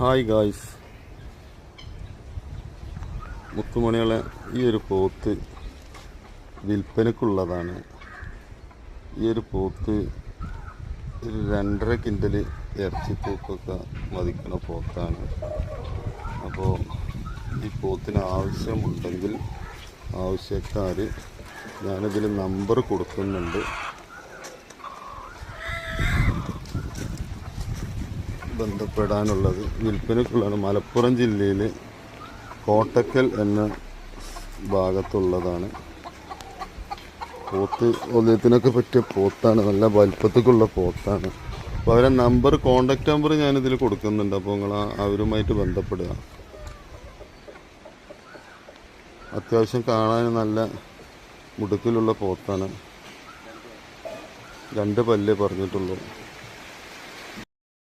Hi guys, മുത്തുമണികളെ ഈ ഒരു പോത്ത് വിൽപ്പനക്കുള്ളതാണ്. ഈ ഒരു പോത്ത് ഒരു 2.5 കിൻഡൽ ഇറച്ചി തൂക്കൊക്കെ മതിക്കുന്ന പോത്താണ്. അപ്പോൾ ഈ പോത്തിന് ആവശ്യമുണ്ടെങ്കിൽ ആവശ്യക്കാർ ഞാനിതിൽ നമ്പർ കൊടുക്കുന്നുണ്ട്, ബന്ധപ്പെടാനുള്ളത്. വിൽപ്പനക്കുള്ളതാണ്. മലപ്പുറം ജില്ലയിൽ കോട്ടക്കൽ എന്ന ഭാഗത്തുള്ളതാണ്. പോത്ത് ഉദയത്തിനൊക്കെ പറ്റിയ പോത്താണ്, നല്ല വലിപ്പത്തേക്കുള്ള പോത്താണ്. അപ്പോൾ അവരെ നമ്പർ, കോണ്ടാക്ട് നമ്പർ ഞാനിതിൽ കൊടുക്കുന്നുണ്ട്. അപ്പോൾ നിങ്ങൾ അവരുമായിട്ട് ബന്ധപ്പെടുക. അത്യാവശ്യം കാണാൻ നല്ല മുടുക്കിലുള്ള പോത്താണ്. 2 പല്ലേ പറഞ്ഞിട്ടുള്ളൂ.